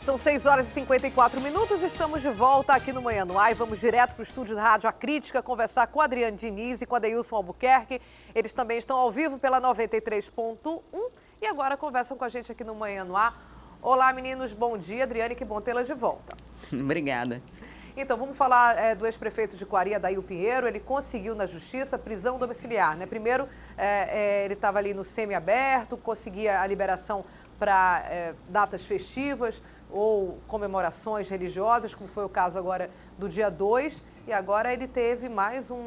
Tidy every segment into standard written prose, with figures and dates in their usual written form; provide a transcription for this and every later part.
São 6 horas e 54 minutos, estamos de volta aqui no Manhã no Ar e vamos direto para o estúdio da Rádio A Crítica conversar com a Adriane Diniz e com a Deilson Albuquerque. Eles também estão ao vivo pela 93.1 e agora conversam com a gente aqui no Manhã no Ar. Olá meninos, bom dia. Adriane, que bom tê-la de volta. Obrigada. Então, vamos falar do ex-prefeito de Coari, Adail Pinheiro. Ele conseguiu na justiça prisão domiciliar, né? Primeiro, ele estava ali no semiaberto, conseguia a liberação para datas festivas ou comemorações religiosas, como foi o caso agora do dia 2. E agora ele teve mais um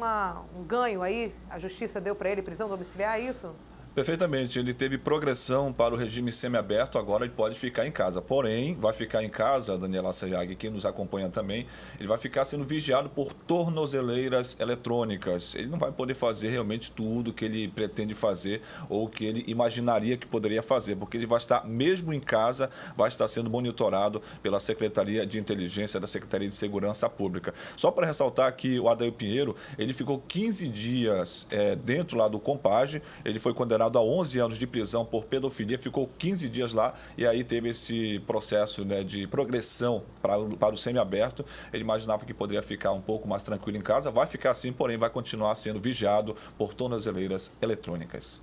ganho aí, a justiça deu para ele prisão domiciliar, é isso? Perfeitamente, ele teve progressão para o regime semiaberto, agora ele pode ficar em casa. Porém, vai ficar em casa, Daniela Sayag, que nos acompanha também, ele vai ficar sendo vigiado por tornozeleiras eletrônicas. Ele não vai poder fazer realmente tudo que ele pretende fazer ou que ele imaginaria que poderia fazer, porque ele vai estar, mesmo em casa, vai estar sendo monitorado pela Secretaria de Inteligência da Secretaria de Segurança Pública. Só para ressaltar que o Adail Pinheiro, ele ficou 15 dias dentro lá do Compage, ele foi condenado a 11 anos de prisão por pedofilia, ficou 15 dias lá e aí teve esse processo, né, de progressão para o semiaberto. Ele imaginava que poderia ficar um pouco mais tranquilo em casa, vai ficar assim, porém vai continuar sendo vigiado por tornozeleiras eletrônicas.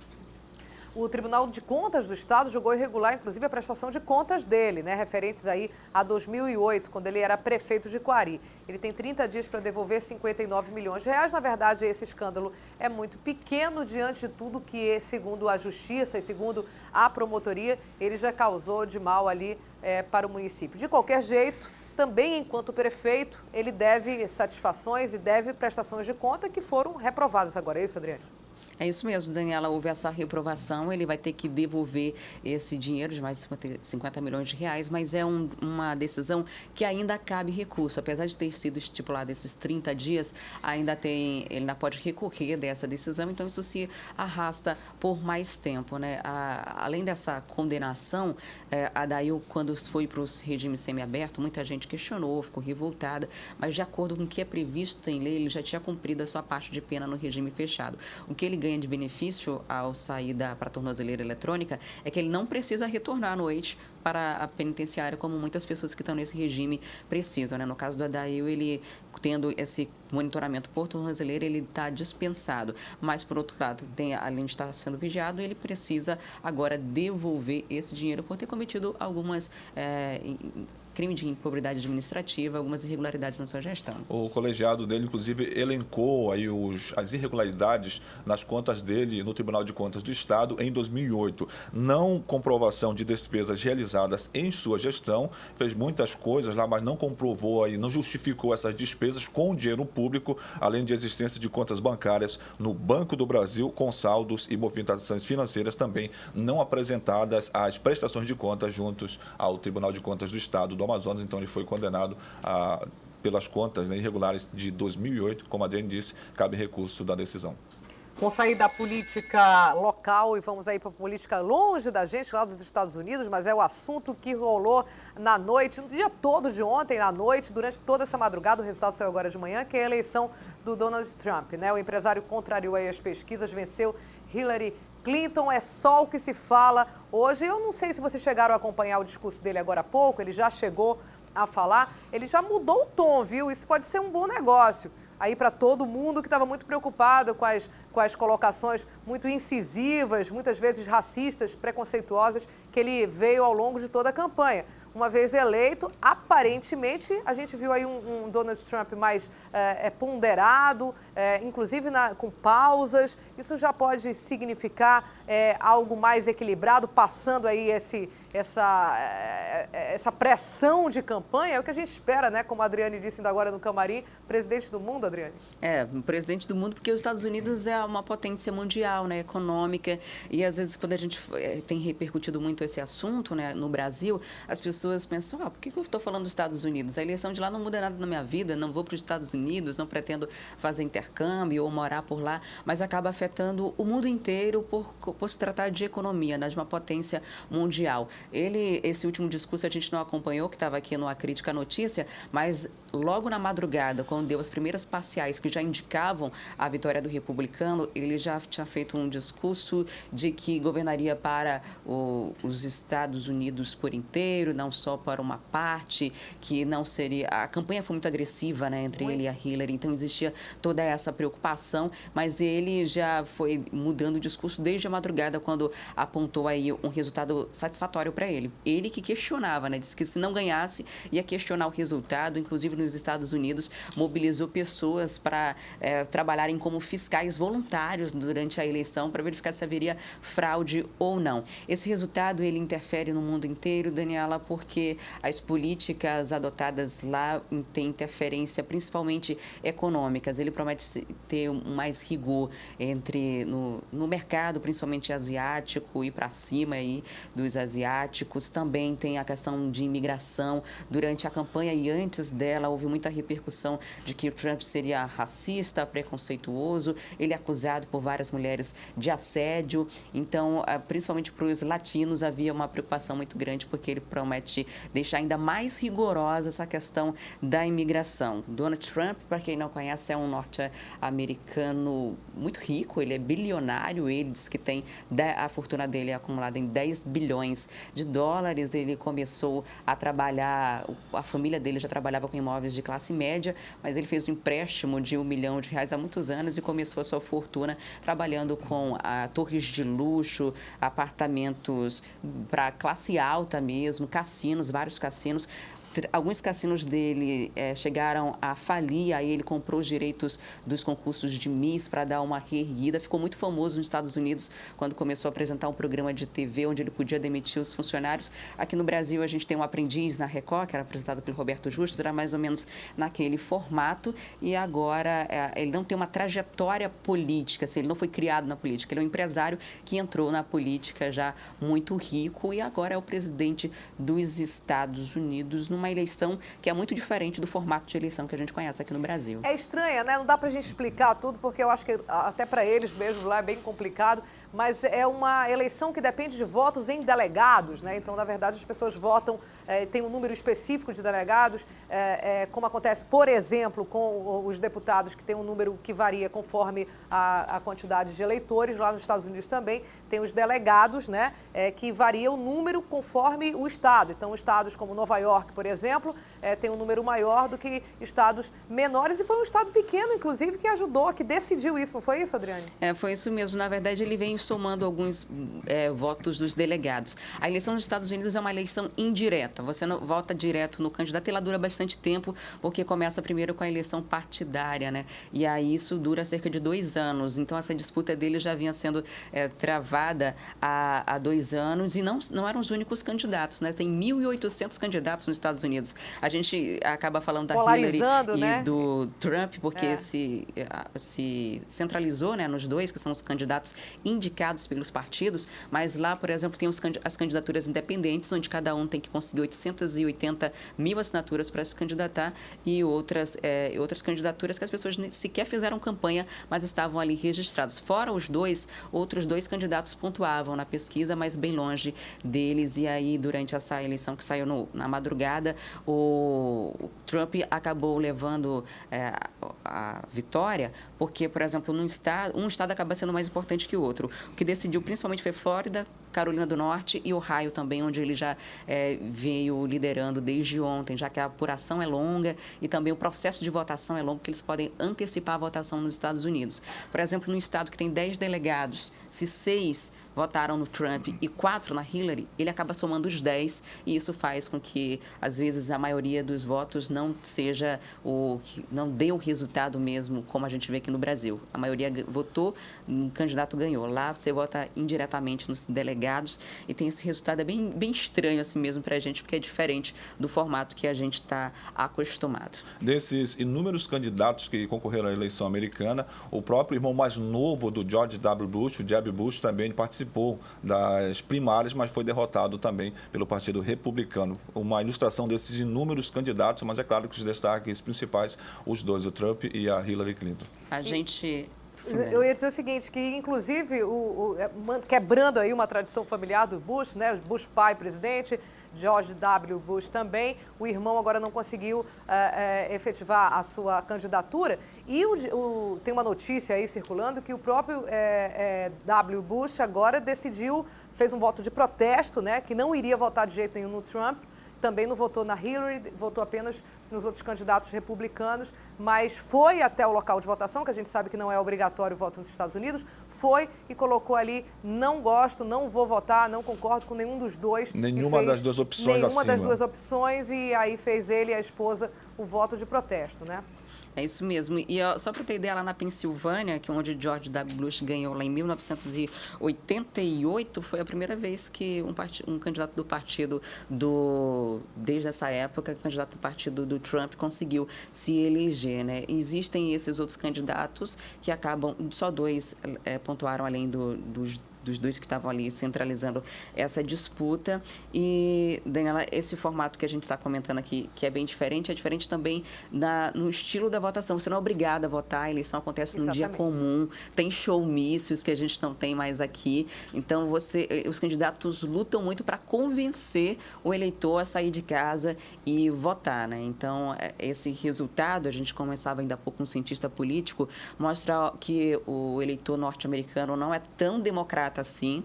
O Tribunal de Contas do Estado julgou irregular, inclusive, a prestação de contas dele, né, referentes aí a 2008, quando ele era prefeito de Coari. Ele tem 30 dias para devolver 59 milhões de reais. Na verdade, esse escândalo é muito pequeno diante de tudo que, segundo a Justiça e segundo a promotoria, ele já causou de mal ali para o município. De qualquer jeito, também enquanto prefeito, ele deve satisfações e deve prestações de conta que foram reprovadas agora. É isso, Adriane? É isso mesmo, Daniela. Houve essa reprovação, ele vai ter que devolver esse dinheiro de mais de 50 milhões de reais, mas é uma decisão que ainda cabe recurso. Apesar de ter sido estipulado esses 30 dias, ele ainda pode recorrer dessa decisão, então isso se arrasta por mais tempo, né? Além dessa condenação, a Adail, quando foi para os regimes semiaberto, muita gente questionou, ficou revoltada, mas de acordo com o que é previsto em lei, ele já tinha cumprido a sua parte de pena no regime fechado. O que ele ganha de benefício ao sair para a tornozeleira eletrônica é que ele não precisa retornar à noite para a penitenciária, como muitas pessoas que estão nesse regime precisam, né? No caso do Adail, ele tendo esse monitoramento por tornozeleira, ele está dispensado. Mas, por outro lado, além de estar sendo vigiado, ele precisa agora devolver esse dinheiro por ter cometido algumas crime de improbidade administrativa, algumas irregularidades na sua gestão. O colegiado dele, inclusive, elencou aí as irregularidades nas contas dele no Tribunal de Contas do Estado em 2008. Não comprovação de despesas realizadas em sua gestão, fez muitas coisas lá, mas não comprovou aí, não justificou essas despesas com dinheiro público, além de existência de contas bancárias no Banco do Brasil com saldos e movimentações financeiras também não apresentadas às prestações de contas juntos ao Tribunal de Contas do Estado do Amazonas. Então ele foi condenado pelas contas, né, irregulares de 2008, como a Adriane disse, cabe recurso da decisão. Vamos sair da política local e vamos aí para a política longe da gente, lá dos Estados Unidos, mas é o assunto que rolou na noite, no dia todo de ontem, à noite, durante toda essa madrugada. O resultado saiu agora de manhã, que é a eleição do Donald Trump, né? O empresário contrariou aí as pesquisas, venceu Hillary Clinton, é só o que se fala hoje. Eu não sei se vocês chegaram a acompanhar o discurso dele agora há pouco, ele já chegou a falar, ele já mudou o tom, viu? Isso pode ser um bom negócio aí para todo mundo que estava muito preocupado com as colocações muito incisivas, muitas vezes racistas, preconceituosas, que ele veio ao longo de toda a campanha. Uma vez eleito, aparentemente, a gente viu aí um Donald Trump mais ponderado, inclusive com pausas. Isso já pode significar algo mais equilibrado, passando aí essa pressão de campanha. É o que a gente espera, né? Como a Adriane disse ainda agora no camarim, presidente do mundo, Adriane? Presidente do mundo, porque os Estados Unidos é uma potência mundial, né, econômica, e às vezes quando a gente tem repercutido muito esse assunto, né, no Brasil, as pessoas pensam, por que eu estou falando dos Estados Unidos? A eleição de lá não muda nada na minha vida, não vou para os Estados Unidos, não pretendo fazer intercâmbio ou morar por lá, mas acaba afetando o mundo inteiro por se tratar de economia, né, de uma potência mundial. Esse último discurso a gente não acompanhou, que estava aqui no A Crítica Notícia, mas logo na madrugada, quando deu as primeiras parciais que já indicavam a vitória do republicano, ele já tinha feito um discurso de que governaria para os Estados Unidos por inteiro, não só para uma parte, que não seria... A campanha foi muito agressiva, né, entre ele e a Hillary, então existia toda essa preocupação, mas ele já foi mudando o discurso desde a madrugada, quando apontou aí um resultado satisfatório para ele. Ele que questionava, né, disse que se não ganhasse, ia questionar o resultado, inclusive nos Estados Unidos, mobilizou pessoas para trabalharem como fiscais voluntários durante a eleição para verificar se haveria fraude ou não. Esse resultado, ele interfere no mundo inteiro, Daniela, porque as políticas adotadas lá têm interferência principalmente econômicas. Ele promete ter mais rigor no mercado, principalmente asiático, ir para cima aí dos asiáticos. Também tem a questão de imigração. Durante a campanha e antes dela, houve muita repercussão de que o Trump seria racista, preconceituoso. Ele é acusado por várias mulheres de assédio. Então, principalmente para os latinos, havia uma preocupação muito grande, porque ele promete deixar ainda mais rigorosa essa questão da imigração. Donald Trump, para quem não conhece, é um norte-americano muito rico, ele é bilionário, ele diz que tem a fortuna dele é acumulada em 10 bilhões de dólares. Ele começou a trabalhar, a família dele já trabalhava com imóveis de classe média, mas ele fez um empréstimo de R$1 milhão há muitos anos e começou a sua fortuna trabalhando com torres de luxo, apartamentos para classe alta mesmo, cassinos, vários cassinos. Alguns cassinos dele chegaram a falir, aí ele comprou os direitos dos concursos de Miss para dar uma reerguida. Ficou muito famoso nos Estados Unidos quando começou a apresentar um programa de TV onde ele podia demitir os funcionários. Aqui no Brasil a gente tem um Aprendiz na Record, que era apresentado pelo Roberto Justus, era mais ou menos naquele formato. E agora ele não tem uma trajetória política, assim, ele não foi criado na política. Ele é um empresário que entrou na política já muito rico e agora é o presidente dos Estados Unidos, uma eleição que é muito diferente do formato de eleição que a gente conhece aqui no Brasil. É estranha, né? Não dá pra gente explicar tudo, porque eu acho que até para eles mesmo lá é bem complicado, mas é uma eleição que depende de votos em delegados, né? Então, na verdade, as pessoas votam, tem um número específico de delegados, como acontece, por exemplo, com os deputados, que tem um número que varia conforme a quantidade de eleitores. Lá nos Estados Unidos também tem os delegados, né? Que varia o número conforme o estado. Então, estados como Nova York, por exemplo, tem um número maior do que estados menores, e foi um estado pequeno, inclusive, que ajudou, que decidiu isso, não foi isso, Adriane? Foi isso mesmo. Na verdade, ele vem somando alguns votos dos delegados. A eleição dos Estados Unidos é uma eleição indireta. Você não vota direto no candidato, e ela dura bastante tempo, porque começa primeiro com a eleição partidária, né? E aí isso dura cerca de 2 anos. Então, essa disputa dele já vinha sendo travada há 2 anos, e não eram os únicos candidatos, né? Tem 1.800 candidatos nos Estados Unidos. A gente acaba falando da Hillary e do Trump, porque se centralizou, né, nos dois, que são os candidatos indicados pelos partidos, mas lá, por exemplo, tem as candidaturas independentes, onde cada um tem que conseguir 880 mil assinaturas para se candidatar, e outras candidaturas que as pessoas sequer fizeram campanha, mas estavam ali registrados. Fora outros dois candidatos pontuavam na pesquisa, mas bem longe deles. E aí, durante essa eleição que saiu na madrugada, o Trump acabou levando a vitória, porque, por exemplo, um estado acaba sendo mais importante que o outro. O que decidiu principalmente foi Flórida, Carolina do Norte e Ohio também, onde ele já veio liderando desde ontem, já que a apuração é longa e também o processo de votação é longo, porque eles podem antecipar a votação nos Estados Unidos. Por exemplo, no estado que tem 10 delegados, se 6 votaram no Trump e 4 na Hillary, ele acaba somando os 10, e isso faz com que, às vezes, a maioria dos votos não dê o resultado mesmo, como a gente vê aqui no Brasil. A maioria votou, um candidato ganhou. Lá você vota indiretamente nos delegados, e tem esse resultado bem estranho assim mesmo para a gente, porque é diferente do formato que a gente está acostumado. Desses inúmeros candidatos que concorreram à eleição americana, o próprio irmão mais novo do George W. Bush, o Jeb Bush, também participou das primárias, mas foi derrotado também pelo Partido Republicano. Uma ilustração desses inúmeros candidatos, mas é claro que os destaques principais, os dois, o Trump e a Hillary Clinton. Eu ia dizer o seguinte, que inclusive, quebrando aí uma tradição familiar do Bush, né, Bush pai, presidente, George W. Bush também. O irmão agora não conseguiu efetivar a sua candidatura. E tem uma notícia aí circulando que o próprio W. Bush agora fez um voto de protesto, né, que não iria votar de jeito nenhum no Trump. Também não votou na Hillary, votou apenas nos outros candidatos republicanos, mas foi até o local de votação, que a gente sabe que não é obrigatório o voto nos Estados Unidos, foi e colocou ali, não gosto, não vou votar, não concordo com nenhum dos dois. Nenhuma das duas opções Nenhuma acima. das duas opções, e aí fez ele e a esposa o voto de protesto, né? É isso mesmo. E só para ter ideia, lá na Pensilvânia, que é onde George W. Bush ganhou lá em 1988, foi a primeira vez que um candidato do partido desde essa época, o candidato do partido do Trump conseguiu se eleger, né? Existem esses outros candidatos que acabam, só dois pontuaram além dos dois que estavam ali centralizando essa disputa. E, Daniela, esse formato que a gente está comentando aqui, que é bem diferente, é diferente também no estilo da votação. Você não é obrigado a votar, a eleição acontece num dia comum, tem showmícios que a gente não tem mais aqui. Então, os candidatos lutam muito para convencer o eleitor a sair de casa e votar, né? Então, esse resultado, a gente conversava ainda há pouco com um cientista político, mostra que o eleitor norte-americano não é tão democrata assim,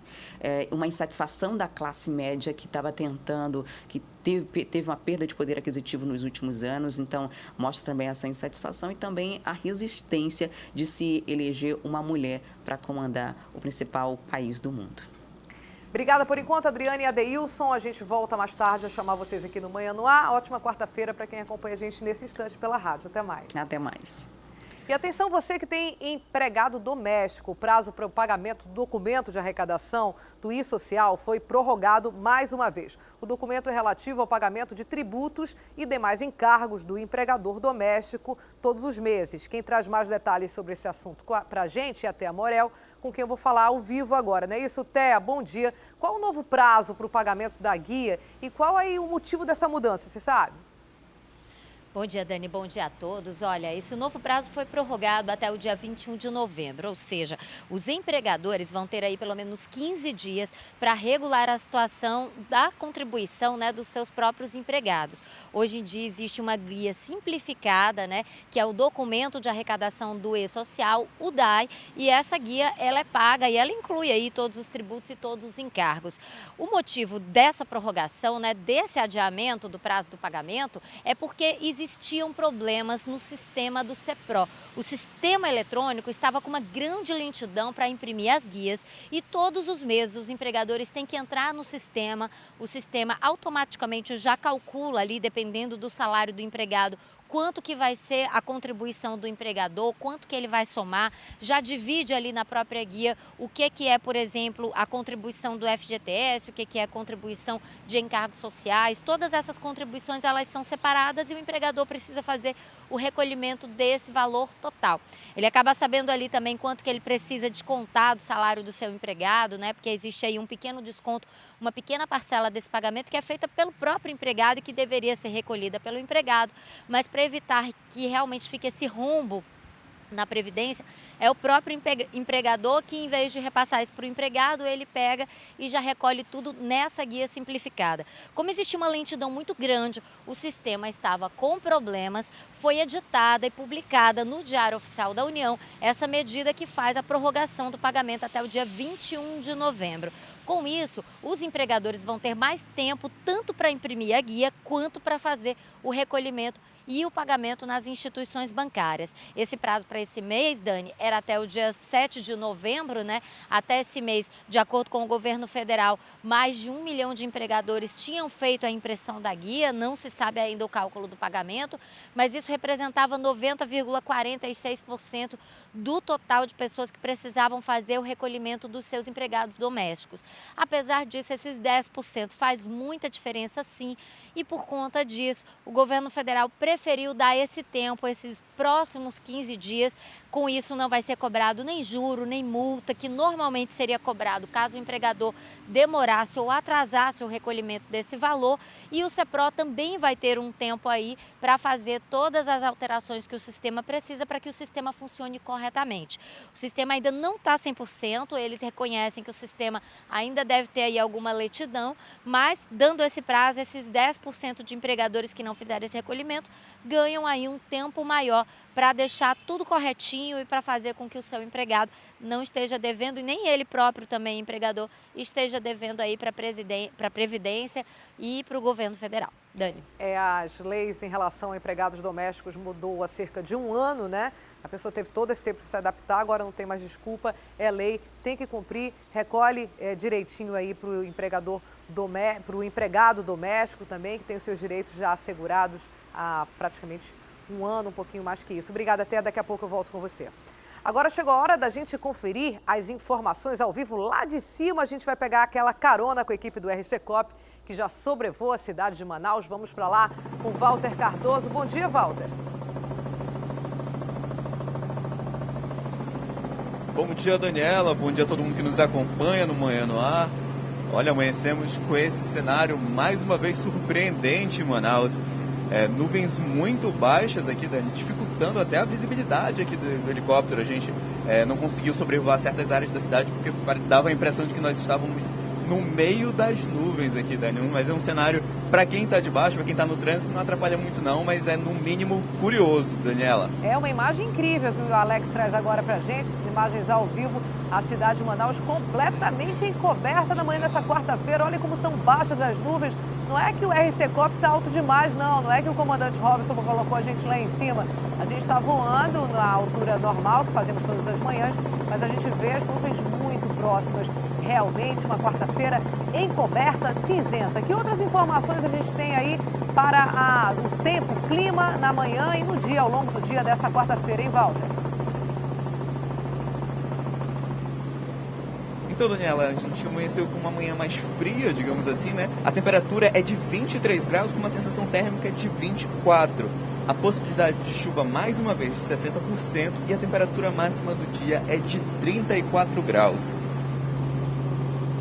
uma insatisfação da classe média que estava tentando, que teve uma perda de poder aquisitivo nos últimos anos, então mostra também essa insatisfação e também a resistência de se eleger uma mulher para comandar o principal país do mundo. Obrigada por enquanto, Adriane e Adeilson. A gente volta mais tarde a chamar vocês aqui no Manhã no Ar. Ótima quarta-feira para quem acompanha a gente nesse instante pela rádio. Até mais. Até mais. E atenção, você que tem empregado doméstico, o prazo para o pagamento do documento de arrecadação do I-Social foi prorrogado mais uma vez. O documento é relativo ao pagamento de tributos e demais encargos do empregador doméstico todos os meses. Quem traz mais detalhes sobre esse assunto para a gente é a Thea Morel, com quem eu vou falar ao vivo agora, não é isso, Thea? Bom dia. Qual o novo prazo para o pagamento da guia e qual aí o motivo dessa mudança, você sabe? Bom dia, Dani. Bom dia a todos. Olha, esse novo prazo foi prorrogado até o dia 21 de novembro, ou seja, os empregadores vão ter aí pelo menos 15 dias para regular a situação da contribuição, né, dos seus próprios empregados. Hoje em dia existe uma guia simplificada, né, que é o documento de arrecadação do E-Social, o DAI, e essa guia ela é paga e ela inclui aí todos os tributos e todos os encargos. O motivo dessa prorrogação, né, desse adiamento do prazo do pagamento, é porque existiam problemas no sistema do CEPRO. O sistema eletrônico estava com uma grande lentidão para imprimir as guias e todos os meses os empregadores têm que entrar no sistema, o sistema automaticamente já calcula ali, dependendo do salário do empregado, quanto que vai ser a contribuição do empregador, quanto que ele vai somar, já divide ali na própria guia o que é, por exemplo, a contribuição do FGTS, o que é a contribuição de encargos sociais, todas essas contribuições elas são separadas e o empregador precisa fazer o recolhimento desse valor total. Ele acaba sabendo ali também quanto que ele precisa descontar do salário do seu empregado, né? Porque existe aí um pequeno desconto, uma pequena parcela desse pagamento que é feita pelo próprio empregado e que deveria ser recolhida pelo empregado, mas para evitar que realmente fique esse rombo na Previdência, é o próprio empregador que, em vez de repassar isso para o empregado, ele pega e já recolhe tudo nessa guia simplificada. Como existia uma lentidão muito grande, o sistema estava com problemas, foi editada e publicada no Diário Oficial da União essa medida que faz a prorrogação do pagamento até o dia 21 de novembro. Com isso, os empregadores vão ter mais tempo tanto para imprimir a guia quanto para fazer o recolhimento e o pagamento nas instituições bancárias. Esse prazo para esse mês, Dani, era até o dia 7 de novembro, né? Até esse mês, de acordo com o governo federal, mais de 1 milhão de empregadores tinham feito a impressão da guia, não se sabe ainda o cálculo do pagamento, mas isso representava 90,46% do total de pessoas que precisavam fazer o recolhimento dos seus empregados domésticos. Apesar disso, esses 10% faz muita diferença sim, e por conta disso, o governo federal prevê preferiu dar esse tempo, esses próximos 15 dias. Com isso, não vai ser cobrado nem juro, nem multa, que normalmente seria cobrado caso o empregador demorasse ou atrasasse o recolhimento desse valor. E o CEPRO também vai ter um tempo aí para fazer todas as alterações que o sistema precisa para que o sistema funcione corretamente. O sistema ainda não está 100%, eles reconhecem que o sistema ainda deve ter aí alguma lentidão, mas dando esse prazo, esses 10% de empregadores que não fizeram esse recolhimento ganham aí um tempo maior para deixar tudo corretinho e para fazer com que o seu empregado não esteja devendo, e nem ele próprio também, empregador, esteja devendo aí para a Previdência e para o governo federal. Dani. As leis em relação a empregados domésticos mudou há cerca de um ano, né? A pessoa teve todo esse tempo para se adaptar, agora não tem mais desculpa, é lei, tem que cumprir, recolhe direitinho aí para o empregado doméstico também, que tem os seus direitos já assegurados há praticamente um ano, um pouquinho mais que isso. Obrigada, até daqui a pouco eu volto com você. Agora chegou a hora da gente conferir as informações ao vivo lá de cima. A gente vai pegar aquela carona com a equipe do RC Cop, que já sobrevoa a cidade de Manaus. Vamos para lá com Walter Cardoso. Bom dia, Walter. Bom dia, Daniela. Bom dia a todo mundo que nos acompanha no Manhã no Ar. Olha, amanhecemos com esse cenário mais uma vez surpreendente em Manaus. Nuvens muito baixas aqui, Dani, dificultando até a visibilidade aqui do helicóptero. A gente não conseguiu sobrevoar certas áreas da cidade porque dava a impressão de que nós estávamos no meio das nuvens aqui, Dani. Mas é um cenário, para quem está de baixo, para quem está no trânsito, não atrapalha muito não, mas é no mínimo curioso, Daniela. É uma imagem incrível que o Alex traz agora para a gente, essas imagens ao vivo, a cidade de Manaus completamente encoberta na manhã dessa quarta-feira. Olha como estão baixas as nuvens. Não é que o RC Cop está alto demais, não é que o comandante Robson colocou a gente lá em cima. A gente está voando na altura normal, que fazemos todas as manhãs, mas a gente vê as nuvens muito próximas. Realmente uma quarta-feira encoberta, cinzenta. Que outras informações a gente tem aí para o tempo, o clima na manhã e no dia, ao longo do dia dessa quarta-feira, hein, Walter? Então, Daniela, a gente amanheceu com uma manhã mais fria, digamos assim, né? A temperatura é de 23 graus com uma sensação térmica de 24. A possibilidade de chuva, mais uma vez, de 60% e a temperatura máxima do dia é de 34 graus.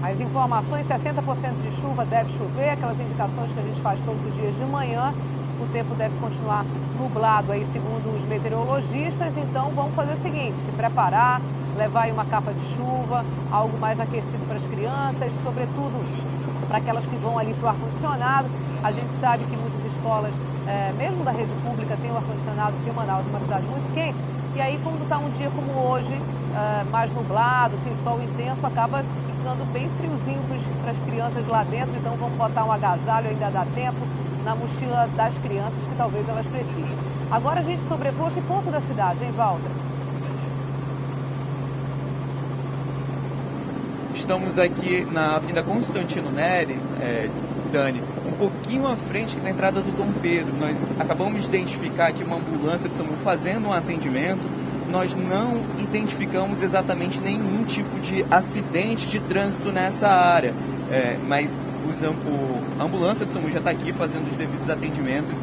As informações, 60% de chuva, deve chover, aquelas indicações que a gente faz todos os dias de manhã. O tempo deve continuar nublado aí, segundo os meteorologistas. Então, vamos fazer o seguinte, se preparar, levar aí uma capa de chuva, algo mais aquecido para as crianças, sobretudo para aquelas que vão ali para o ar-condicionado. A gente sabe que muitas escolas, mesmo da rede pública, têm o ar-condicionado, porque Manaus é uma cidade muito quente. E aí, quando está um dia como hoje, mais nublado, sem sol intenso, acaba ficando bem friozinho para as crianças lá dentro. Então, vamos botar um agasalho, ainda dá tempo, na mochila das crianças, que talvez elas precisem. Agora a gente sobrevoa que ponto da cidade, hein, Walter? Estamos aqui na Avenida Constantino Neri, Dani, um pouquinho à frente da entrada do Dom Pedro. Nós acabamos de identificar aqui uma ambulância do SAMU fazendo um atendimento. Nós não identificamos exatamente nenhum tipo de acidente de trânsito nessa área, mas a ambulância do SAMU já está aqui fazendo os devidos atendimentos.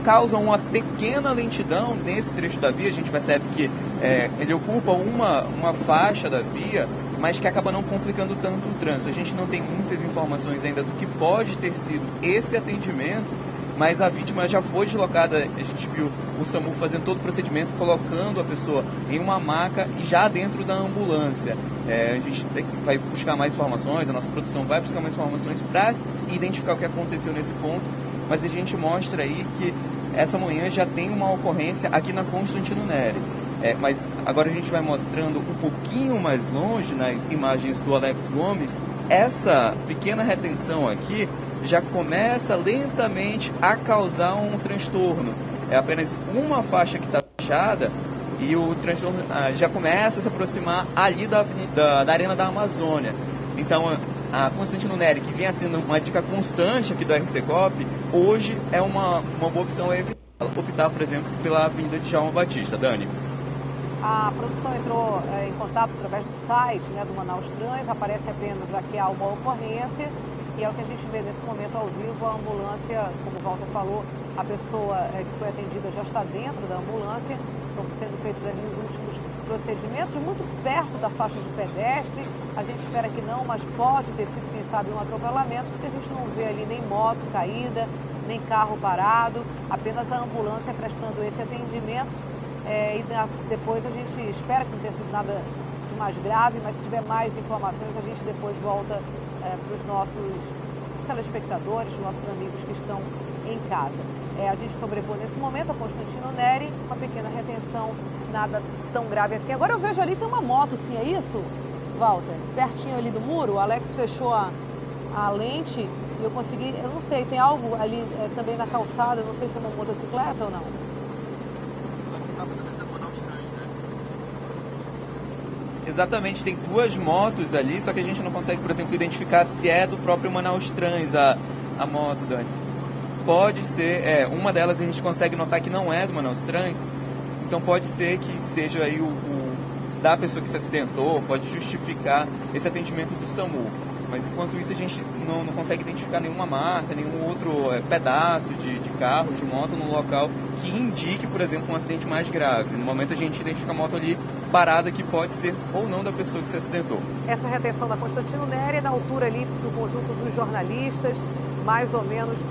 Causa uma pequena lentidão nesse trecho da via. A gente percebe que ele ocupa uma faixa da via, mas que acaba não complicando tanto o trânsito. A gente não tem muitas informações ainda do que pode ter sido esse atendimento, mas a vítima já foi deslocada. A gente viu o SAMU fazendo todo o procedimento, colocando a pessoa em uma maca e já dentro da ambulância. A gente vai buscar mais informações, a nossa produção vai buscar mais informações para identificar o que aconteceu nesse ponto, mas a gente mostra aí que essa manhã já tem uma ocorrência aqui na Constantino Neri. Mas agora a gente vai mostrando um pouquinho mais longe, nas imagens do Alex Gomes, essa pequena retenção aqui já começa lentamente a causar um transtorno. É apenas uma faixa que está fechada e o transtorno já começa a se aproximar ali da Arena da Amazônia. Então, a Constantino Neri, que vem sendo uma dica constante aqui do RC Cop, hoje é uma boa opção optar, por exemplo, pela Avenida de Djalma Batista. Dani. A produção entrou em contato através do site, do Manaus Trans, aparece apenas aqui há uma ocorrência E é o que a gente vê nesse momento ao vivo, a ambulância, como o Walter falou, a pessoa que foi atendida já está dentro da ambulância, estão sendo feitos ali os últimos procedimentos, muito perto da faixa de pedestre. A gente espera que não, mas pode ter sido, quem sabe, um atropelamento, porque a gente não vê ali nem moto caída, nem carro parado, apenas a ambulância prestando esse atendimento. Depois a gente espera que não tenha sido nada de mais grave, mas se tiver mais informações, a gente depois volta para os nossos telespectadores, nossos amigos que estão em casa. A gente sobrevoa nesse momento a Constantino Neri, uma pequena retenção, nada tão grave assim. Agora eu vejo ali, tem uma moto, sim, é isso, Walter? Pertinho ali do muro, o Alex fechou a lente e eu consegui, eu não sei, tem algo ali também na calçada, não sei se é uma motocicleta ou não. Exatamente, tem duas motos ali, só que a gente não consegue, por exemplo, identificar se é do próprio Manaus Trans a moto, Dani. Pode ser, uma delas a gente consegue notar que não é do Manaus Trans, então pode ser que seja aí o da pessoa que se acidentou, pode justificar esse atendimento do SAMU. Mas enquanto isso a gente não consegue identificar nenhuma marca, nenhum outro pedaço de carro, de moto no local que indique, por exemplo, um acidente mais grave. No momento a gente identifica a moto ali parada, que pode ser ou não da pessoa que se acidentou. Essa retenção da Constantino Neri é na altura ali do conjunto dos jornalistas, mais ou menos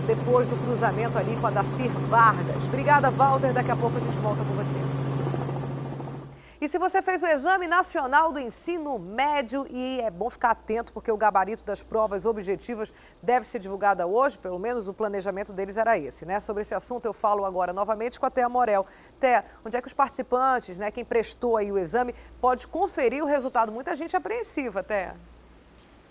depois do cruzamento ali com a Dacir Vargas. Obrigada, Walter. Daqui a pouco a gente volta com você. E se você fez o Exame Nacional do Ensino Médio, e é bom ficar atento, porque o gabarito das provas objetivas deve ser divulgado hoje, pelo menos o planejamento deles era esse, né? Sobre esse assunto eu falo agora novamente com a Thea Morel. Thea, onde é que os participantes, né, quem prestou aí o exame, pode conferir o resultado? Muita gente apreensiva, Thea.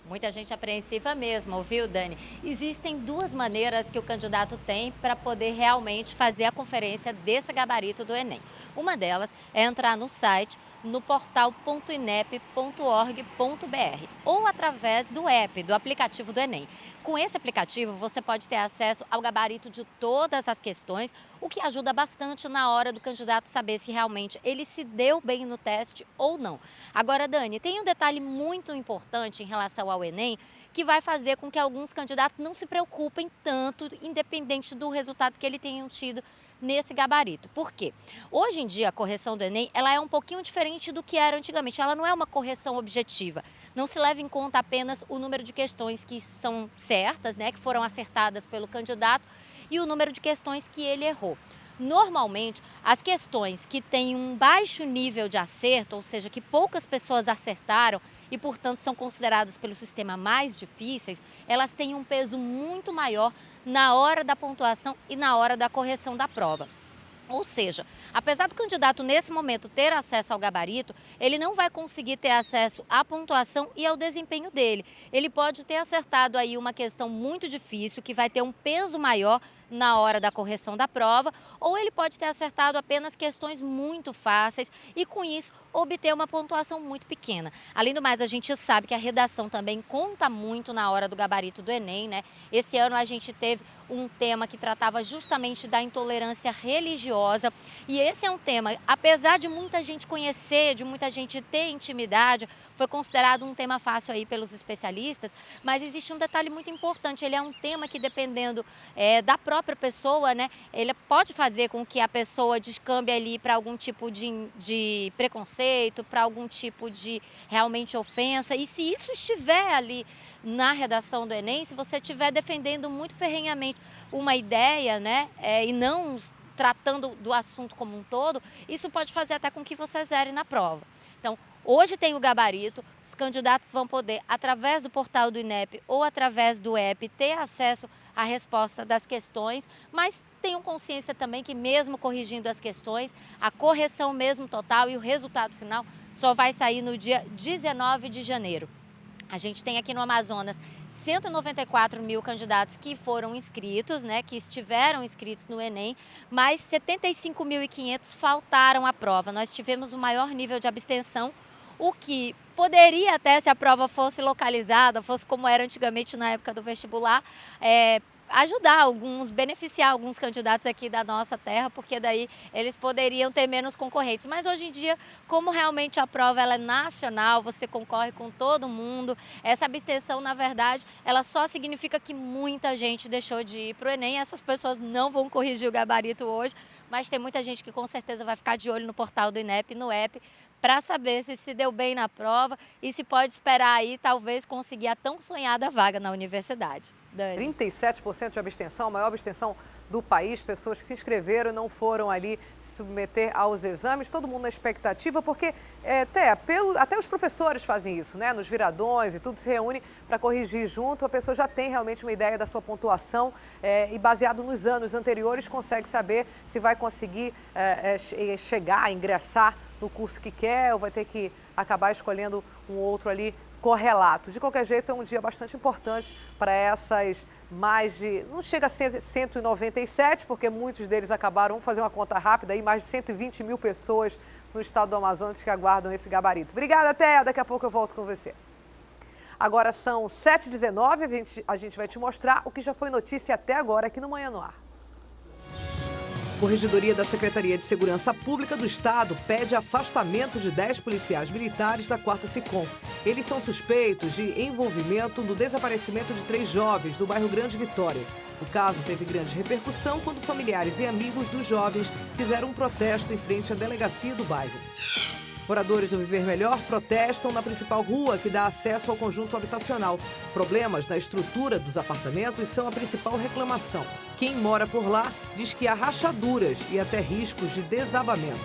Muita gente apreensiva mesmo, viu, Dani? Existem duas maneiras que o candidato tem para poder realmente fazer a conferência desse gabarito do Enem. Uma delas é entrar no site, no portal.inep.org.br ou através do app, do aplicativo do Enem. Com esse aplicativo, você pode ter acesso ao gabarito de todas as questões, o que ajuda bastante na hora do candidato saber se realmente ele se deu bem no teste ou não. Agora, Dani, tem um detalhe muito importante em relação ao Enem, que vai fazer com que alguns candidatos não se preocupem tanto, independente do resultado que eles tenham tido nesse gabarito. Por quê? Hoje em dia, a correção do Enem, ela é um pouquinho diferente do que era antigamente. Ela não é uma correção objetiva. Não se leva em conta apenas o número de questões que são certas, né, que foram acertadas pelo candidato, e o número de questões que ele errou. Normalmente, as questões que têm um baixo nível de acerto, ou seja, que poucas pessoas acertaram e, portanto, são consideradas pelo sistema mais difíceis, elas têm um peso muito maior na hora da pontuação e na hora da correção da prova. Ou seja, apesar do candidato nesse momento ter acesso ao gabarito, ele não vai conseguir ter acesso à pontuação e ao desempenho dele. Ele pode ter acertado aí uma questão muito difícil, que vai ter um peso maior na hora da correção da prova, ou ele pode ter acertado apenas questões muito fáceis e, com isso, obter uma pontuação muito pequena. Além do mais, a gente sabe que a redação também conta muito na hora do gabarito do Enem, né? Esse ano a gente teve um tema que tratava justamente da intolerância religiosa, e esse é um tema, apesar de muita gente conhecer, de muita gente ter intimidade, foi considerado um tema fácil aí pelos especialistas, mas existe um detalhe muito importante: ele é um tema que, dependendo da própria pessoa, né, ele pode fazer com que a pessoa descambe ali para algum tipo de preconceito, para algum tipo de realmente ofensa, e se isso estiver ali na redação do Enem, se você estiver defendendo muito ferrenhamente uma ideia, né, e não tratando do assunto como um todo, isso pode fazer até com que você zere na prova. Então, hoje tem o gabarito, os candidatos vão poder, através do portal do INEP ou através do app, ter acesso à resposta das questões, mas tenham consciência também que, mesmo corrigindo as questões, a correção mesmo total e o resultado final só vai sair no dia 19 de janeiro. A gente tem aqui no Amazonas 194 mil candidatos que foram inscritos, né, que estiveram inscritos no Enem, mas 75.500 faltaram à prova. Nós tivemos o maior nível de abstenção, o que poderia até, se a prova fosse localizada, fosse como era antigamente na época do vestibular, ajudar beneficiar alguns candidatos aqui da nossa terra, porque daí eles poderiam ter menos concorrentes. Mas hoje em dia, como realmente a prova ela é nacional, você concorre com todo mundo, essa abstenção, na verdade, ela só significa que muita gente deixou de ir para o Enem. Essas pessoas não vão corrigir o gabarito hoje, mas tem muita gente que com certeza vai ficar de olho no portal do INEP, no app, para saber se deu bem na prova e se pode esperar aí, talvez, conseguir a tão sonhada vaga na universidade. Dani. 37% de abstenção, a maior abstenção do país, pessoas que se inscreveram e não foram ali se submeter aos exames, todo mundo na expectativa, porque até os professores fazem isso, né? Nos viradões e tudo, se reúne para corrigir junto, a pessoa já tem realmente uma ideia da sua pontuação e baseado nos anos anteriores consegue saber se vai conseguir chegar, ingressar no curso que quer ou vai ter que acabar escolhendo um outro ali correlato. De qualquer jeito, é um dia bastante importante para essas mais de... Não chega a 197, porque muitos deles acabaram, vamos fazer uma conta rápida, aí mais de 120 mil pessoas no estado do Amazonas que aguardam esse gabarito. Obrigada, Thea. Daqui a pouco eu volto com você. Agora são 7h19, a gente vai te mostrar o que já foi notícia até agora aqui no Manhã no Ar. Corregedoria da Secretaria de Segurança Pública do Estado pede afastamento de 10 policiais militares da 4ª SICOM. Eles são suspeitos de envolvimento no desaparecimento de 3 jovens do bairro Grande Vitória. O caso teve grande repercussão quando familiares e amigos dos jovens fizeram um protesto em frente à delegacia do bairro. Moradores do Viver Melhor protestam na principal rua que dá acesso ao conjunto habitacional. Problemas na estrutura dos apartamentos são a principal reclamação. Quem mora por lá diz que há rachaduras e até riscos de desabamento.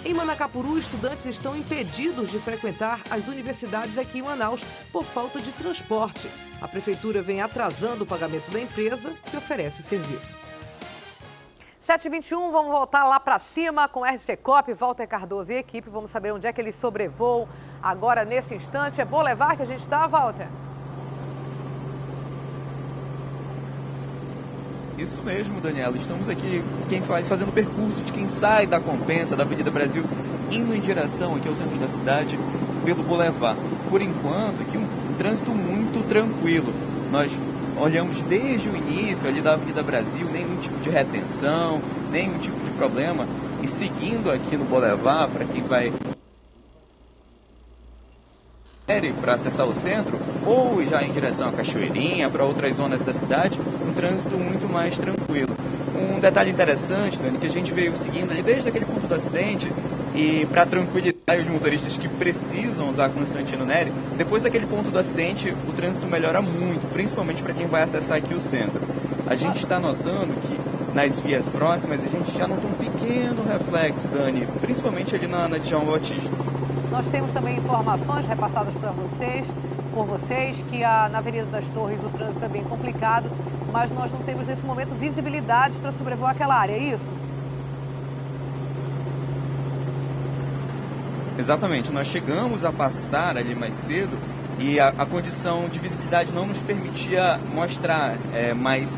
Em Manacapuru, estudantes estão impedidos de frequentar as universidades aqui em Manaus por falta de transporte. A prefeitura vem atrasando o pagamento da empresa que oferece o serviço. 7h21, vamos voltar lá para cima com RC Cop, Walter Cardoso e equipe. Vamos saber onde é que eles sobrevoam agora nesse instante. É Boulevard que a gente está, Walter? Isso mesmo, Daniela. Estamos aqui fazendo o percurso de quem sai da Compensa, da Avenida Brasil, indo em direção aqui ao centro da cidade pelo Boulevard. Por enquanto, aqui um trânsito muito tranquilo. Nós olhamos desde o início ali da Avenida Brasil, nenhum tipo de retenção, nenhum tipo de problema. E seguindo aqui no Boulevard, para quem vai para acessar o centro, ou já em direção à Cachoeirinha, para outras zonas da cidade, um trânsito muito mais tranquilo. Um detalhe interessante, Dani, que a gente veio seguindo ali desde aquele ponto do acidente, e para tranquilizar os motoristas que precisam usar Constantino Neri, depois daquele ponto do acidente, o trânsito melhora muito, principalmente para quem vai acessar aqui o centro. A gente está notando que nas vias próximas, a gente já notou um pequeno reflexo, Dani, principalmente ali na Djalma Batista. Nós temos também informações repassadas por vocês, que na Avenida das Torres o trânsito é bem complicado, mas nós não temos nesse momento visibilidade para sobrevoar aquela área, é isso? Exatamente, nós chegamos a passar ali mais cedo e a condição de visibilidade não nos permitia mostrar, mas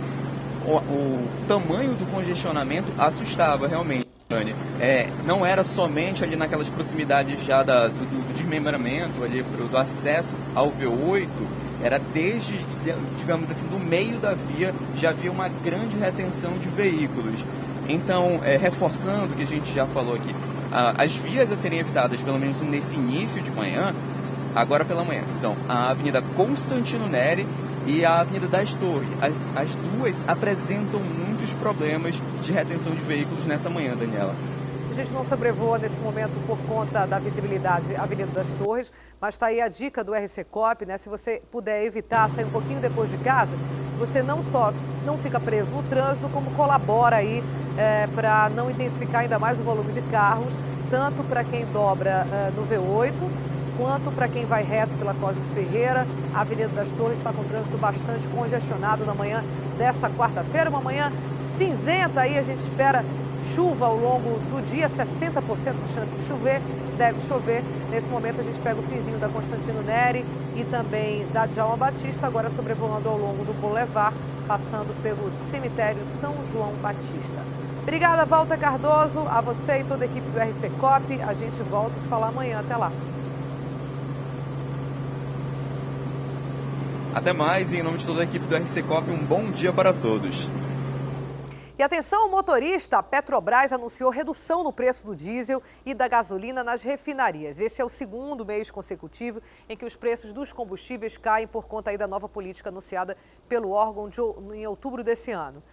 o tamanho do congestionamento assustava realmente. Não era somente ali naquelas proximidades já do desmembramento, ali do acesso ao V8, era desde, digamos assim, do meio da via já havia uma grande retenção de veículos. Então, reforçando o que a gente já falou aqui, as vias a serem evitadas, pelo menos nesse início de manhã, agora pela manhã, são a Avenida Constantino Neri e a Avenida das Torres. As duas apresentam muitos problemas de retenção de veículos nessa manhã, Daniela. A gente não sobrevoa nesse momento por conta da visibilidade Avenida das Torres, mas está aí a dica do RC Cop, né? Se você puder evitar sair um pouquinho depois de casa, você não só não fica preso no trânsito, como colabora aí para não intensificar ainda mais o volume de carros, tanto para quem dobra no V8, quanto para quem vai reto pela Cosme Ferreira. A Avenida das Torres está com trânsito bastante congestionado na manhã dessa quarta-feira, uma manhã cinzenta aí, a gente espera chuva ao longo do dia, 60% de chance de chover, deve chover. Nesse momento a gente pega o finzinho da Constantino Neri e também da Djalma Batista, agora sobrevoando ao longo do Boulevard, passando pelo cemitério São João Batista. Obrigada, Walter Cardoso, a você e toda a equipe do RC Cop. A gente volta a se falar amanhã. Até lá. Até mais e em nome de toda a equipe do RC Coop, um bom dia para todos. E atenção, motorista, a Petrobras anunciou redução no preço do diesel e da gasolina nas refinarias. Esse é o segundo mês consecutivo em que os preços dos combustíveis caem por conta aí da nova política anunciada pelo órgão em outubro desse ano.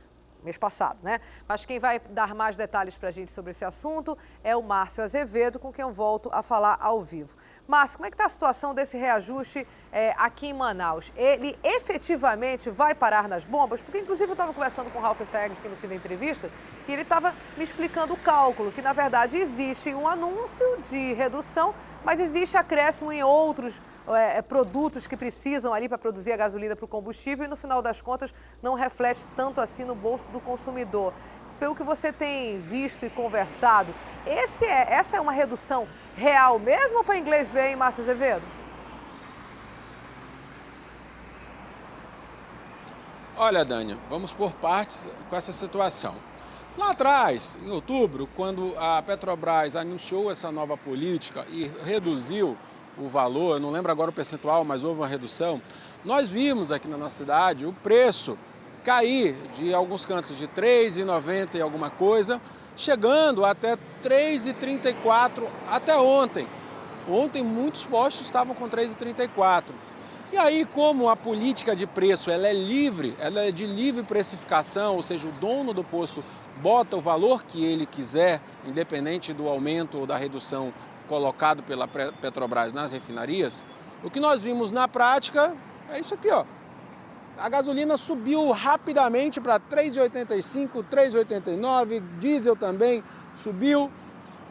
Mês passado, né? Mas quem vai dar mais detalhes para a gente sobre esse assunto é o Márcio Azevedo, com quem eu volto a falar ao vivo. Márcio, como é que está a situação desse reajuste aqui em Manaus? Ele efetivamente vai parar nas bombas? Porque, inclusive, eu estava conversando com o Ralf Seg aqui no fim da entrevista e ele estava me explicando o cálculo, que, na verdade, existe um anúncio de redução, mas existe acréscimo em outros produtos que precisam ali para produzir a gasolina para o combustível e, no final das contas, não reflete tanto assim no bolso do consumidor. Pelo que você tem visto e conversado, essa é uma redução real mesmo ou para inglês ver, hein, Márcio Azevedo? Olha, Dânia, vamos por partes com essa situação. Lá atrás, em outubro, quando a Petrobras anunciou essa nova política e reduziu o valor, eu não lembro agora o percentual, mas houve uma redução, nós vimos aqui na nossa cidade o preço cair de alguns cantos de R$ 3,90 e alguma coisa, chegando até R$ 3,34 até ontem. Ontem muitos postos estavam com R$ 3,34. E aí, como a política de preço ela é livre, ela é de livre precificação, ou seja, o dono do posto bota o valor que ele quiser, independente do aumento ou da redução colocado pela Petrobras nas refinarias, o que nós vimos na prática é isso aqui, ó. A gasolina subiu rapidamente para 3,85, 3,89, diesel também subiu,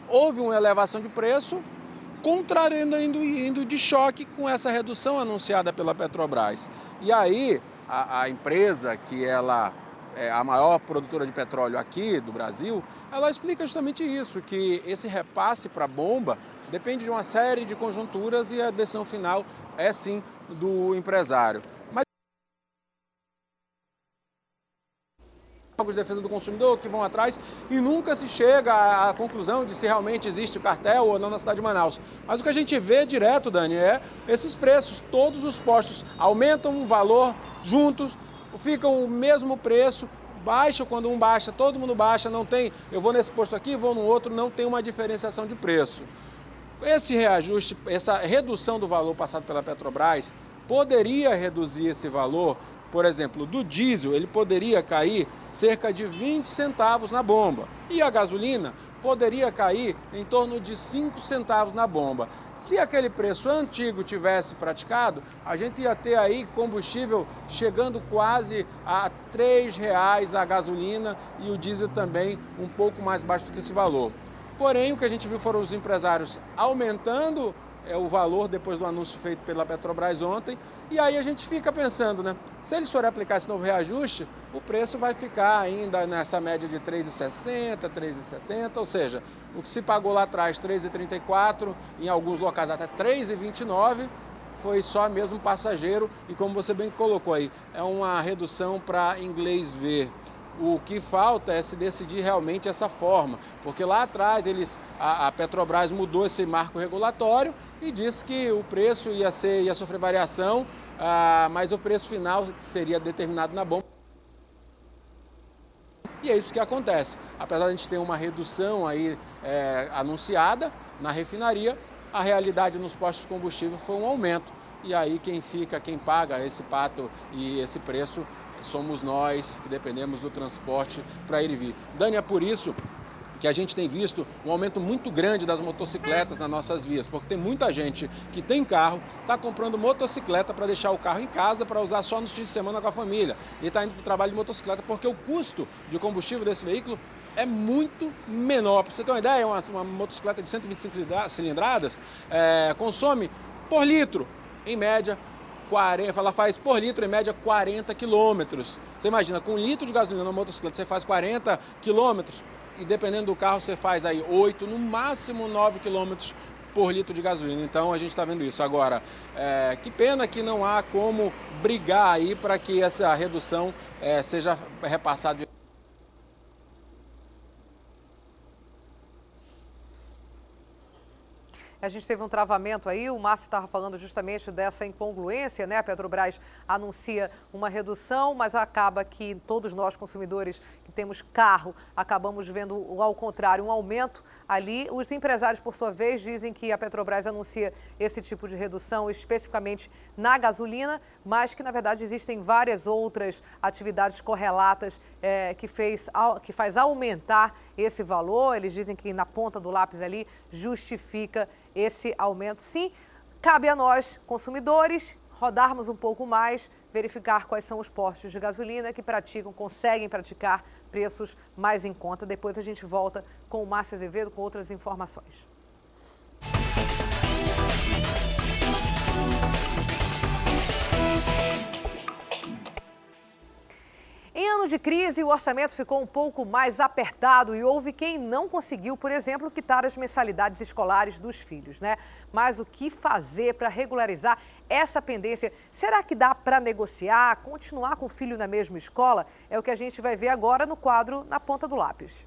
houve uma elevação de preço, contrariando, indo de choque com essa redução anunciada pela Petrobras. E aí, a empresa, que ela é a maior produtora de petróleo aqui do Brasil, ela explica justamente isso, que esse repasse para a bomba depende de uma série de conjunturas e a decisão final é sim do empresário. Mas órgãos de defesa do consumidor que vão atrás e nunca se chega à conclusão de se realmente existe o cartel ou não na cidade de Manaus. Mas o que a gente vê direto, Dani, é esses preços, todos os postos aumentam o valor juntos, ficam o mesmo preço, baixa quando um baixa, todo mundo baixa, não tem, eu vou nesse posto aqui, vou no outro, não tem uma diferenciação de preço. Esse reajuste, essa redução do valor passado pela Petrobras, poderia reduzir esse valor, por exemplo, do diesel, ele poderia cair cerca de 20 centavos na bomba. E a gasolina poderia cair em torno de 5 centavos na bomba. Se aquele preço antigo tivesse praticado, a gente ia ter aí combustível chegando quase a R$ 3,00 a gasolina e o diesel também um pouco mais baixo do que esse valor. Porém, o que a gente viu foram os empresários aumentando o valor depois do anúncio feito pela Petrobras ontem. E aí a gente fica pensando, né? Se eles forem aplicar esse novo reajuste, o preço vai ficar ainda nessa média de R$ 3,60, R$ 3,70, ou seja, o que se pagou lá atrás, R$ 3,34, em alguns locais até R$ 3,29, foi só mesmo passageiro e como você bem colocou aí, é uma redução para inglês ver. O que falta é se decidir realmente essa forma, porque lá atrás a Petrobras mudou esse marco regulatório e disse que o preço ia sofrer variação, mas o preço final seria determinado na bomba. E é isso que acontece. Apesar de a gente ter uma redução aí anunciada na refinaria, a realidade nos postos de combustível foi um aumento. E aí quem paga esse pato e esse preço somos nós que dependemos do transporte para ir e vir. Dani, é por isso que a gente tem visto um aumento muito grande das motocicletas nas nossas vias, porque tem muita gente que tem carro, está comprando motocicleta para deixar o carro em casa para usar só nos fins de semana com a família e está indo para o trabalho de motocicleta porque o custo de combustível desse veículo é muito menor. Para você ter uma ideia, uma motocicleta de 125 cilindradas consome por litro, em média, ela faz por litro, em média, 40 quilômetros. Você imagina, com 1 litro de gasolina na motocicleta, você faz 40 quilômetros e dependendo do carro, você faz aí 8, no máximo 9 quilômetros por litro de gasolina. Então, a gente está vendo isso. Agora, que pena que não há como brigar aí para que essa redução seja repassada. A gente teve um travamento aí, o Márcio estava falando justamente dessa incongruência, né? A Petrobras anuncia uma redução, mas acaba que todos nós, consumidores que temos carro, acabamos vendo, ao contrário, um aumento ali. Os empresários, por sua vez, dizem que a Petrobras anuncia esse tipo de redução especificamente na gasolina, mas que, na verdade, existem várias outras atividades correlatas que faz aumentar esse valor. Eles dizem que na ponta do lápis ali justifica esse aumento. Sim, cabe a nós, consumidores, rodarmos um pouco mais, verificar quais são os postos de gasolina que conseguem praticar preços mais em conta. Depois a gente volta com o Márcio Azevedo com outras informações. Em anos de crise, o orçamento ficou um pouco mais apertado e houve quem não conseguiu, por exemplo, quitar as mensalidades escolares dos filhos, né? Mas o que fazer para regularizar essa pendência? Será que dá para negociar, continuar com o filho na mesma escola? É o que a gente vai ver agora no quadro Na Ponta do Lápis.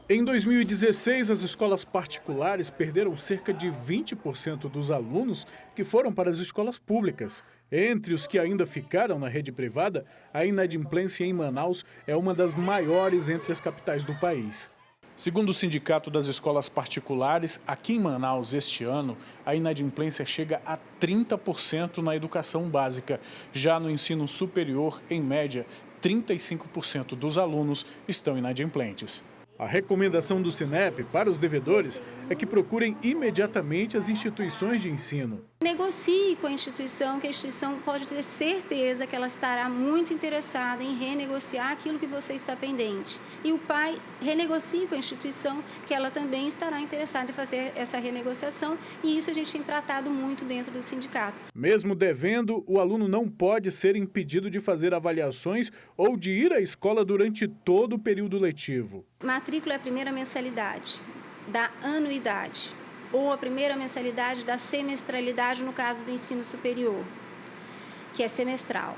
Em 2016, as escolas particulares perderam cerca de 20% dos alunos que foram para as escolas públicas. Entre os que ainda ficaram na rede privada, a inadimplência em Manaus é uma das maiores entre as capitais do país. Segundo o Sindicato das Escolas Particulares, aqui em Manaus, este ano, a inadimplência chega a 30% na educação básica. Já no ensino superior, em média, 35% dos alunos estão inadimplentes. A recomendação do Sinep para os devedores é que procurem imediatamente as instituições de ensino. Negocie com a instituição, que a instituição pode ter certeza que ela estará muito interessada em renegociar aquilo que você está pendente. E o pai renegocie com a instituição, que ela também estará interessada em fazer essa renegociação, e isso a gente tem tratado muito dentro do sindicato. Mesmo devendo, o aluno não pode ser impedido de fazer avaliações ou de ir à escola durante todo o período letivo. Matrícula é a primeira mensalidade da anuidade, ou a primeira mensalidade da semestralidade, no caso do ensino superior, que é semestral.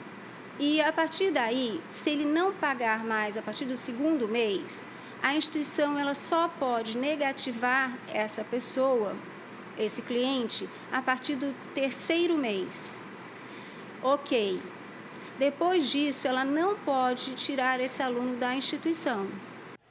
E a partir daí, se ele não pagar mais a partir do segundo mês, a instituição ela só pode negativar essa pessoa, esse cliente, a partir do terceiro mês. Ok. Depois disso, ela não pode tirar esse aluno da instituição.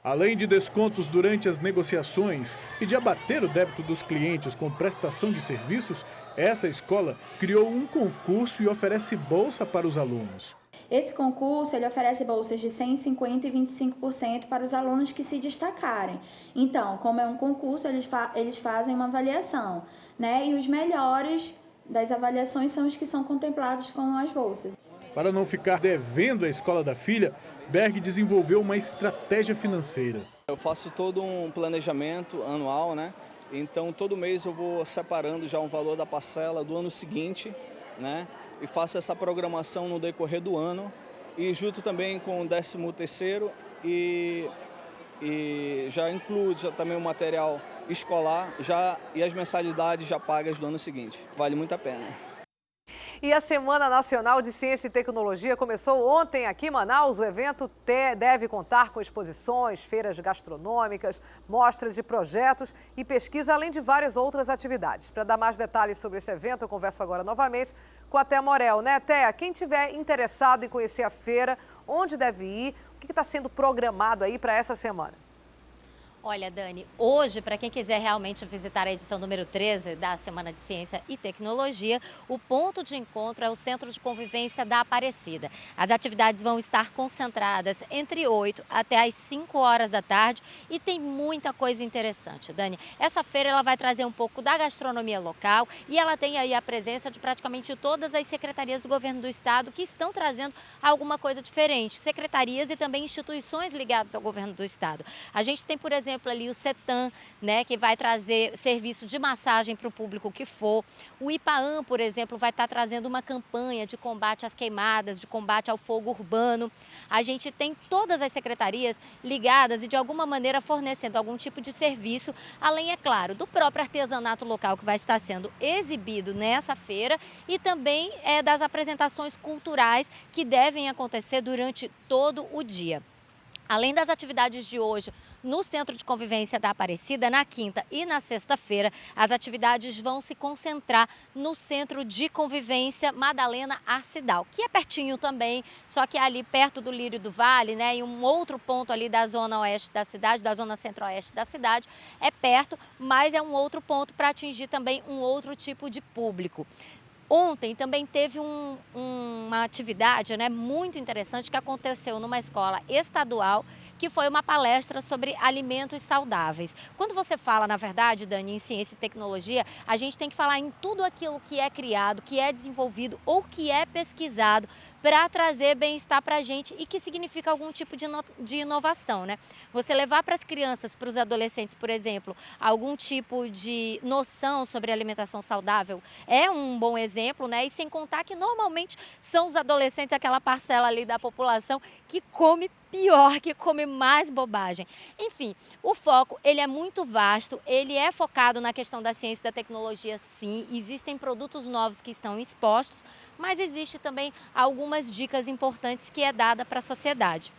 Além de descontos durante as negociações e de abater o débito dos clientes com prestação de serviços, essa escola criou um concurso e oferece bolsa para os alunos. Esse concurso ele oferece bolsas de 100%, 50% e 25% para os alunos que se destacarem. Então, como é um concurso, eles fazem uma avaliação, né? E os melhores das avaliações são os que são contemplados com as bolsas. Para não ficar devendo a escola da filha, Berg desenvolveu uma estratégia financeira. Eu faço todo um planejamento anual, né? Então todo mês eu vou separando já um valor da parcela do ano seguinte, né? E faço essa programação no decorrer do ano e junto também com o 13º e já incluo também o material escolar e as mensalidades já pagas do ano seguinte. Vale muito a pena. E a Semana Nacional de Ciência e Tecnologia começou ontem aqui em Manaus. O evento deve contar com exposições, feiras gastronômicas, mostras de projetos e pesquisa, além de várias outras atividades. Para dar mais detalhes sobre esse evento, eu converso agora novamente com a Thea Morel. Né, Thea? Quem tiver interessado em conhecer a feira, onde deve ir? O que está sendo programado aí para essa semana? Olha, Dani, hoje, para quem quiser realmente visitar a edição número 13 da Semana de Ciência e Tecnologia, o ponto de encontro é o Centro de Convivência da Aparecida. As atividades vão estar concentradas entre 8 até as 5 horas da tarde e tem muita coisa interessante, Dani. Essa feira ela vai trazer um pouco da gastronomia local e ela tem aí a presença de praticamente todas as secretarias do governo do estado que estão trazendo alguma coisa diferente. Secretarias e também instituições ligadas ao governo do estado. A gente tem, por exemplo, ali o CETAM, né, que vai trazer serviço de massagem para o público que for. O IPAAM, por exemplo, vai estar trazendo uma campanha de combate às queimadas, de combate ao fogo urbano. A gente tem todas as secretarias ligadas e, de alguma maneira, fornecendo algum tipo de serviço, além, é claro, do próprio artesanato local que vai estar sendo exibido nessa feira e também das apresentações culturais que devem acontecer durante todo o dia. Além das atividades de hoje no Centro de Convivência da Aparecida, na quinta e na sexta-feira, as atividades vão se concentrar no Centro de Convivência Madalena Arcidal, que é pertinho também, só que é ali perto do Lírio do Vale, né? E um outro ponto ali da zona oeste da cidade, da zona centro-oeste da cidade, é perto, mas é um outro ponto para atingir também um outro tipo de público. Ontem também teve uma atividade, né, muito interessante que aconteceu numa escola estadual, que foi uma palestra sobre alimentos saudáveis. Quando você fala, na verdade, Dani, em ciência e tecnologia, a gente tem que falar em tudo aquilo que é criado, que é desenvolvido ou que é pesquisado para trazer bem-estar para a gente e que significa algum tipo de inovação, né? Você levar para as crianças, para os adolescentes, por exemplo, algum tipo de noção sobre alimentação saudável é um bom exemplo, né? E sem contar que normalmente são os adolescentes, aquela parcela ali da população que come pior, que come mais bobagem. Enfim, o foco, ele é muito vasto, ele é focado na questão da ciência e da tecnologia, sim. Existem produtos novos que estão expostos, mas existe também algumas dicas importantes que é dada para a sociedade.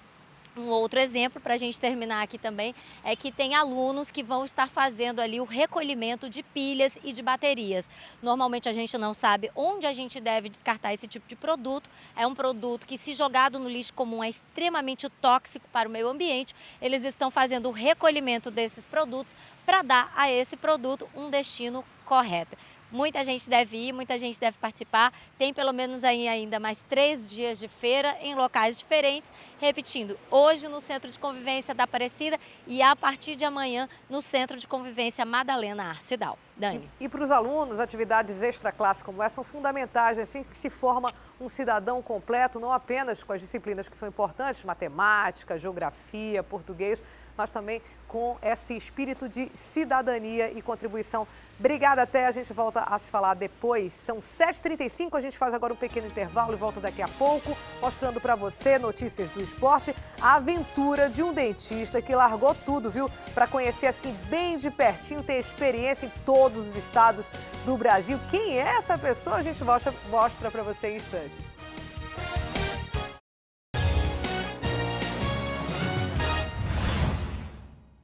Um outro exemplo, para a gente terminar aqui também, é que tem alunos que vão estar fazendo ali o recolhimento de pilhas e de baterias. Normalmente a gente não sabe onde a gente deve descartar esse tipo de produto. É um produto que, se jogado no lixo comum, é extremamente tóxico para o meio ambiente. Eles estão fazendo o recolhimento desses produtos para dar a esse produto um destino correto. Muita gente deve ir, muita gente deve participar. Tem pelo menos aí ainda mais 3 dias de feira em locais diferentes. Repetindo, hoje no Centro de Convivência da Aparecida e a partir de amanhã no Centro de Convivência Madalena Arcidal. Dani. E para os alunos, atividades extra-classe como essa são fundamentais, assim que se forma um cidadão completo, não apenas com as disciplinas que são importantes, matemática, geografia, português, mas também com esse espírito de cidadania e contribuição. Obrigada, até a gente volta a se falar depois. São 7h35, a gente faz agora um pequeno intervalo e volta daqui a pouco, mostrando para você notícias do esporte, a aventura de um dentista que largou tudo, viu? Para conhecer assim bem de pertinho, ter experiência em todos os estados do Brasil. Quem é essa pessoa? A gente mostra para você em instantes.